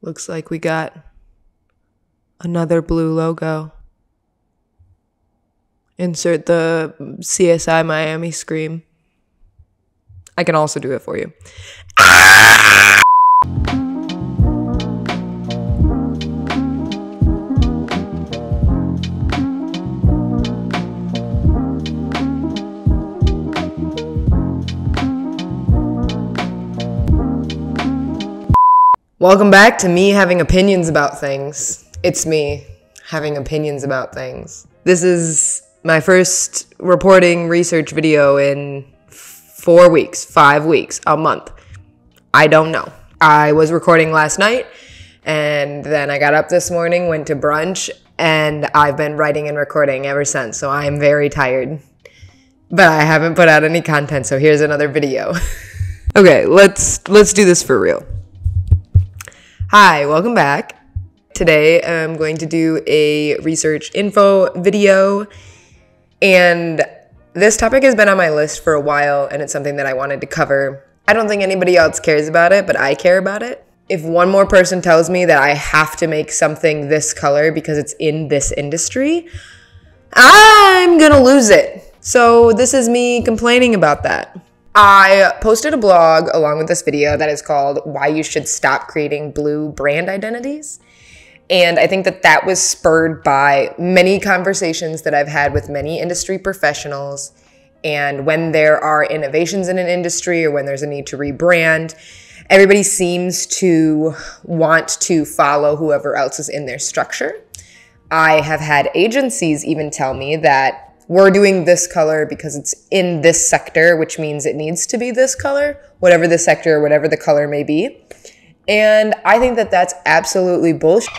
Looks like we got another blue logo. Insert the CSI Miami scream. I can also do it for you. Welcome back to me having opinions about things. It's me having opinions about things. This is my first reporting research video in 4 weeks, 5 weeks, a month. I don't know. I was recording last night and then I got up this morning, went to brunch, and I've been writing and recording ever since. So I'm very tired, but I haven't put out any content. So here's another video. Okay, let's do this for real. Hi, welcome back. Today I'm going to do a research info video, and this topic has been on my list for a while and it's something that I wanted to cover. I don't think anybody else cares about it, but I care about it. If one more person tells me that I have to make something this color because it's in this industry, I'm gonna lose it. So this is me complaining about that. I posted a blog along with this video that is called Why You Should Stop Creating Blue Brand Identities. And I think that that was spurred by many conversations that I've had with many industry professionals. And when there are innovations in an industry or when there's a need to rebrand, everybody seems to want to follow whoever else is in their structure. I have had agencies even tell me that we're doing this color because it's in this sector, which means it needs to be this color, whatever the sector, whatever the color may be. And I think that that's absolutely bullshit.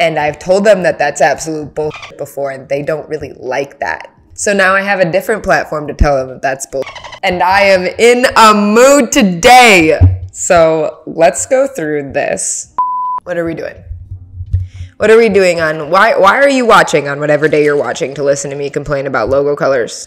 And I've told them that that's absolute bullshit before, and they don't really like that. So now I have a different platform to tell them that that's bullshit. And I am in a mood today. So let's go through this. What are we doing? What are we doing on, why are you watching on whatever day you're watching to listen to me complain about logo colors?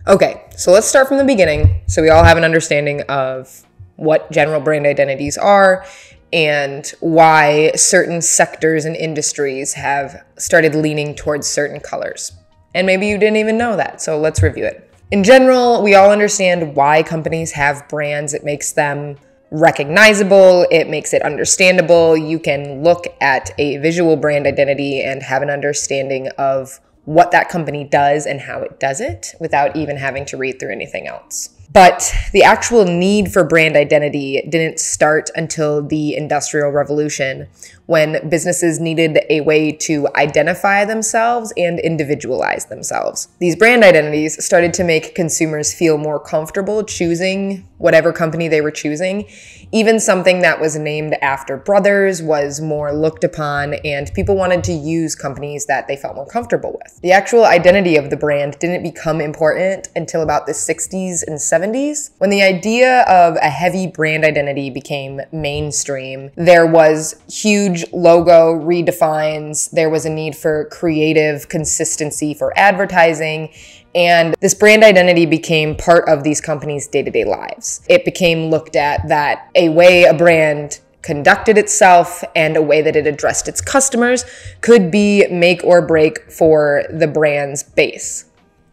Okay, so let's start from the beginning so we all have an understanding of what general brand identities are and why certain sectors and industries have started leaning towards certain colors. And maybe you didn't even know that, so let's review it. In general, we all understand why companies have brands. It makes them recognizable, it makes it understandable. You can look at a visual brand identity and have an understanding of what that company does and how it does it without even having to read through anything else. But the actual need for brand identity didn't start until the Industrial Revolution, when businesses needed a way to identify themselves and individualize themselves. These brand identities started to make consumers feel more comfortable choosing whatever company they were choosing. Even something that was named after brothers was more looked upon, and people wanted to use companies that they felt more comfortable with. The actual identity of the brand didn't become important until about the 60s and 70s. When the idea of a heavy brand identity became mainstream, there was huge logo redefines, there was a need for creative consistency for advertising, and this brand identity became part of these companies' day-to-day lives. It became looked at that a way a brand conducted itself and a way that it addressed its customers could be make or break for the brand's base.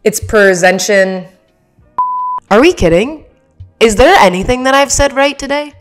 Its presentation... Are we kidding? Is there anything that I've said right today?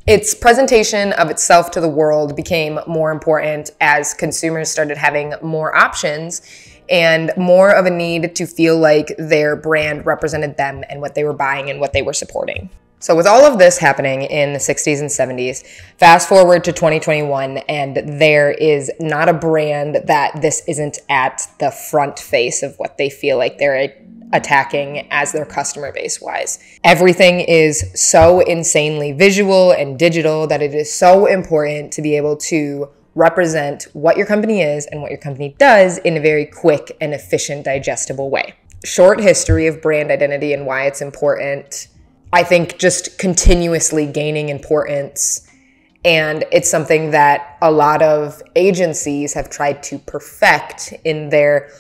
Its presentation of itself to the world became more important as consumers started having more options and more of a need to feel like their brand represented them and what they were buying and what they were supporting. So with all of this happening in the 60s and 70s, fast forward to 2021, and there is not a brand that this isn't at the front face of what they feel like they're attacking as their customer base wise. Everything is so insanely visual and digital that it is so important to be able to represent what your company is and what your company does in a very quick and efficient, digestible way. Short history of brand identity and why it's important. I think just continuously gaining importance, and it's something that a lot of agencies have tried to perfect in their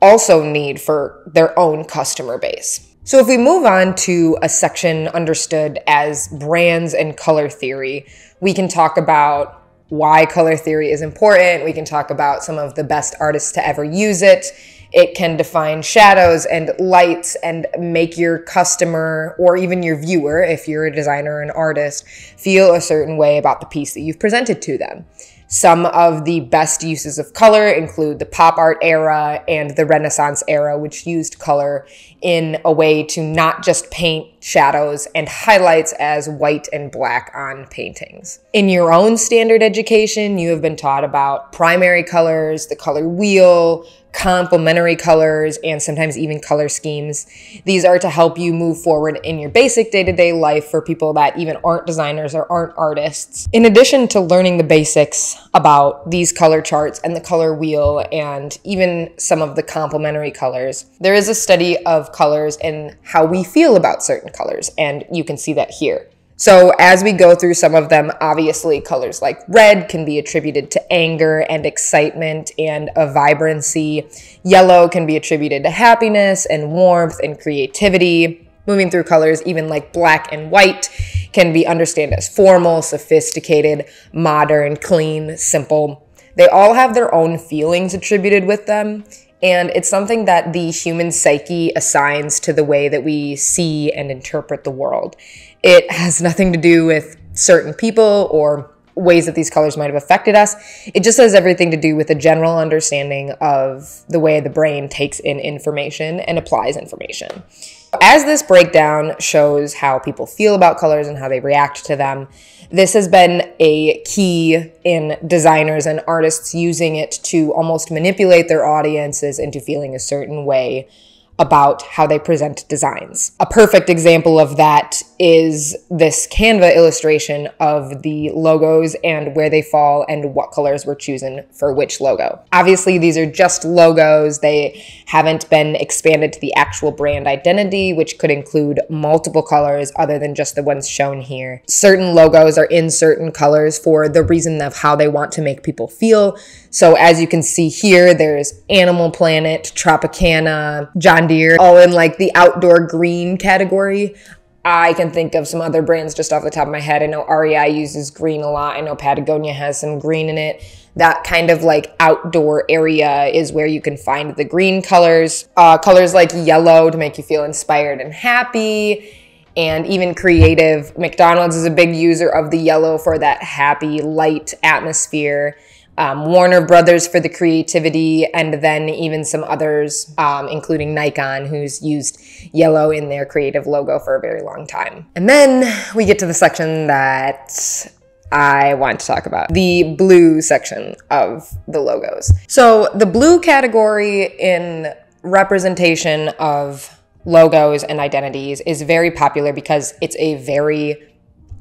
also need for their own customer base. So if we move on to a section understood as brands and color theory, we can talk about why color theory is important. We can talk about some of the best artists to ever use it. It can define shadows and lights and make your customer or even your viewer, if you're a designer or an artist, feel a certain way about the piece that you've presented to them. Some of the best uses of color include the pop art era and the Renaissance era, which used color in a way to not just paint shadows and highlights as white and black on paintings. In your own standard education, you have been taught about primary colors, the color wheel, complementary colors, and sometimes even color schemes. These are to help you move forward in your basic day-to-day life for people that even aren't designers or aren't artists. In addition to learning the basics about these color charts and the color wheel and even some of the complementary colors, there is a study of colors and how we feel about certain colors, and you can see that here. So as we go through some of them, obviously colors like red can be attributed to anger and excitement and a vibrancy. Yellow can be attributed to happiness and warmth and creativity. Moving through colors, even like black and white, can be understood as formal, sophisticated, modern, clean, simple. They all have their own feelings attributed with them. And it's something that the human psyche assigns to the way that we see and interpret the world. It has nothing to do with certain people or ways that these colors might have affected us. It just has everything to do with a general understanding of the way the brain takes in information and applies information. As this breakdown shows how people feel about colors and how they react to them, this has been a key in designers and artists using it to almost manipulate their audiences into feeling a certain way about how they present designs. A perfect example of that is this Canva illustration of the logos and where they fall and what colors were chosen for which logo. Obviously, these are just logos. They haven't been expanded to the actual brand identity, which could include multiple colors other than just the ones shown here. Certain logos are in certain colors for the reason of how they want to make people feel. So as you can see here, there's Animal Planet, Tropicana, John Deere, all in like the outdoor green category. I can think of some other brands just off the top of my head. I know REI uses green a lot. I know Patagonia has some green in it. That kind of like outdoor area is where you can find the green colors. Colors like yellow to make you feel inspired and happy, and even creative. McDonald's is a big user of the yellow for that happy, light atmosphere. Warner Brothers for the creativity, and then even some others, including Nikon, who's used yellow in their creative logo for a very long time. And then we get to the section that I want to talk about, the blue section of the logos. So the blue category in representation of logos and identities is very popular because it's a very,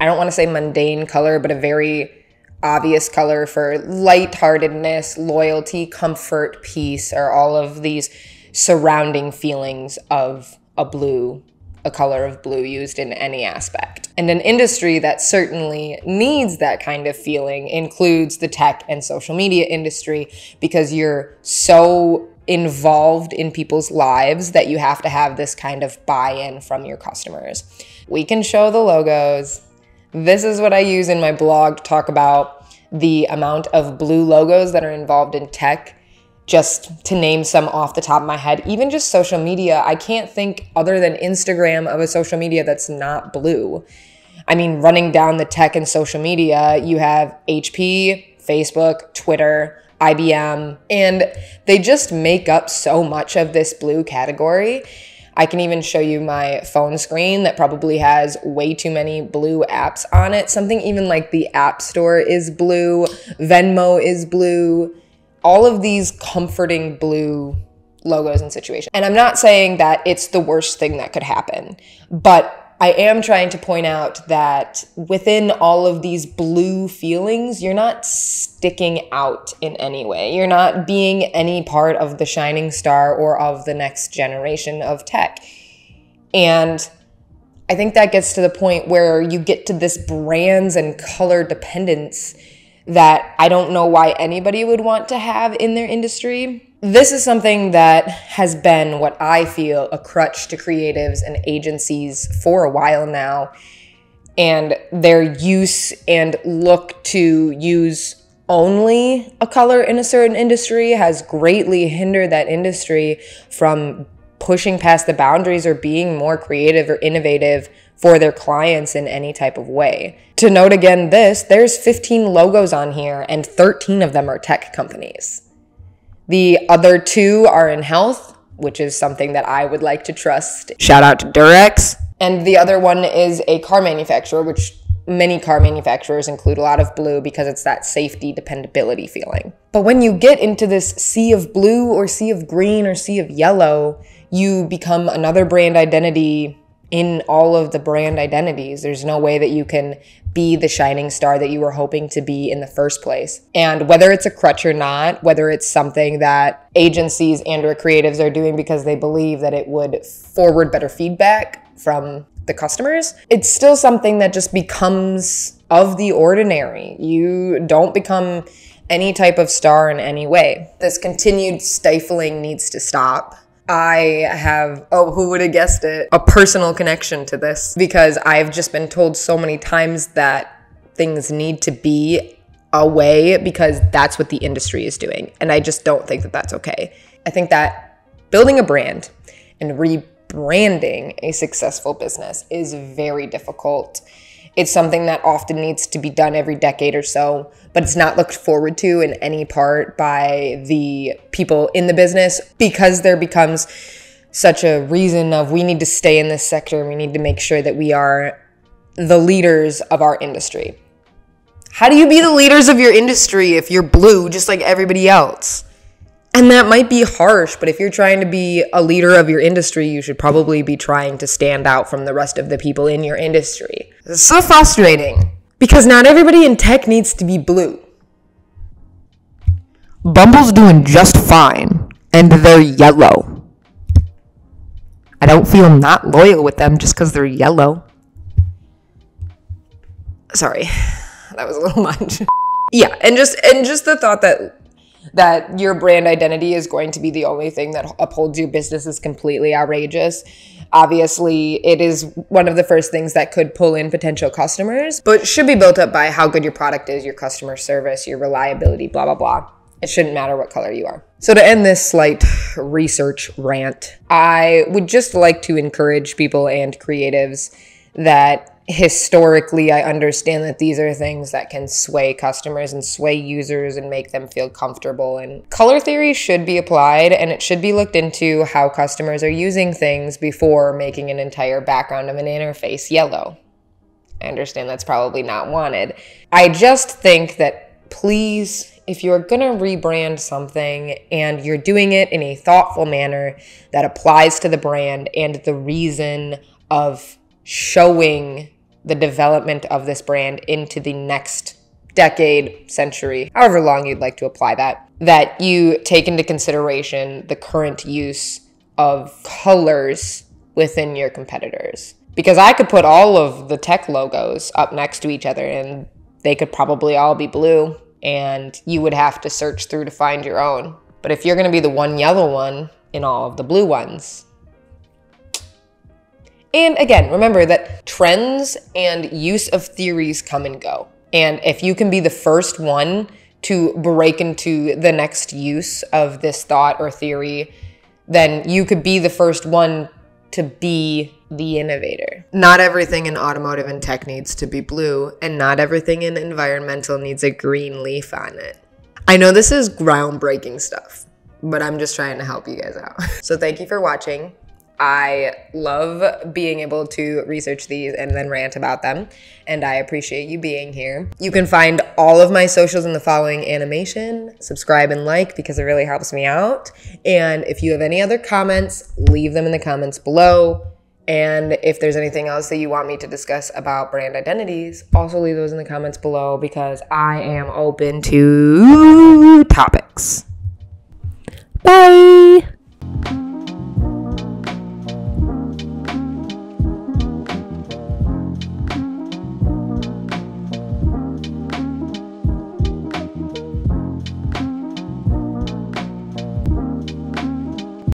I don't want to say mundane color, but a very obvious color for lightheartedness, loyalty, comfort, peace, or all of these surrounding feelings of a color of blue used in any aspect. And an industry that certainly needs that kind of feeling includes the tech and social media industry, because you're so involved in people's lives that you have to have this kind of buy-in from your customers. We can show the logos. This is what I use in my blog to talk about the amount of blue logos that are involved in tech. Just to name some off the top of my head, even just social media, I can't think other than Instagram of a social media that's not blue. I mean, running down the tech and social media, you have HP, Facebook, Twitter, IBM, and they just make up so much of this blue category. I can even show you my phone screen that probably has way too many blue apps on it. Something even like the App Store is blue, Venmo is blue, all of these comforting blue logos and situations. And I'm not saying that it's the worst thing that could happen, but I am trying to point out that within all of these blue feelings, you're not sticking out in any way. You're not being any part of the shining star or of the next generation of tech. And I think that gets to the point where you get to this brands and color dependence that I don't know why anybody would want to have in their industry. This is something that has been what I feel a crutch to creatives and agencies for a while now. And their use and look to use only a color in a certain industry has greatly hindered that industry from pushing past the boundaries or being more creative or innovative for their clients in any type of way. To note again there's 15 logos on here and 13 of them are tech companies. The other 2 are in health, which is something that I would like to trust. Shout out to Durex. And the other one is a car manufacturer, which many car manufacturers include a lot of blue because it's that safety, dependability feeling. But when you get into this sea of blue or sea of green or sea of yellow, you become another brand identity in all of the brand identities. There's no way that you can be the shining star that you were hoping to be in the first place. And whether it's a crutch or not, whether it's something that agencies and or creatives are doing because they believe that it would forward better feedback from the customers, it's still something that just becomes of the ordinary. You don't become any type of star in any way. This continued stifling needs to stop. I have, who would have guessed it, a personal connection to this because I've just been told so many times that things need to be a way because that's what the industry is doing. And I just don't think that that's okay. I think that building a brand and rebranding a successful business is very difficult. It's something that often needs to be done every decade or so, but it's not looked forward to in any part by the people in the business because there becomes such a reason of we need to stay in this sector. We need to make sure that we are the leaders of our industry. How do you be the leaders of your industry if you're blue just like everybody else? And that might be harsh, but if you're trying to be a leader of your industry, you should probably be trying to stand out from the rest of the people in your industry. It's so frustrating because not everybody in tech needs to be blue. Bumble's doing just fine, and they're yellow. I don't feel not loyal with them just because they're yellow. Sorry, that was a little much. Yeah, and just the thought that your brand identity is going to be the only thing that upholds your business is completely outrageous. Obviously, it is one of the first things that could pull in potential customers, but should be built up by how good your product is, your customer service, your reliability, blah, blah, blah. It shouldn't matter what color you are. So to end this slight research rant, I would just like to encourage people and creatives that historically, I understand that these are things that can sway customers and sway users and make them feel comfortable. And color theory should be applied, and it should be looked into how customers are using things before making an entire background of an interface yellow. I understand that's probably not wanted. I just think that please, if you're gonna rebrand something and you're doing it in a thoughtful manner that applies to the brand and the reason of showing the development of this brand into the next decade, century, however long you'd like to apply that you take into consideration the current use of colors within your competitors. Because I could put all of the tech logos up next to each other and they could probably all be blue and you would have to search through to find your own. But if you're gonna be the one yellow one in all of the blue ones, and again, remember that trends and use of theories come and go. And if you can be the first one to break into the next use of this thought or theory, then you could be the first one to be the innovator. Not everything in automotive and tech needs to be blue, and not everything in environmental needs a green leaf on it. I know this is groundbreaking stuff, but I'm just trying to help you guys out. So thank you for watching. I love being able to research these and then rant about them, and I appreciate you being here. You can find all of my socials in the following animation. Subscribe and like because it really helps me out. And if you have any other comments, leave them in the comments below. And if there's anything else that you want me to discuss about brand identities, also leave those in the comments below because I am open to topics. Bye!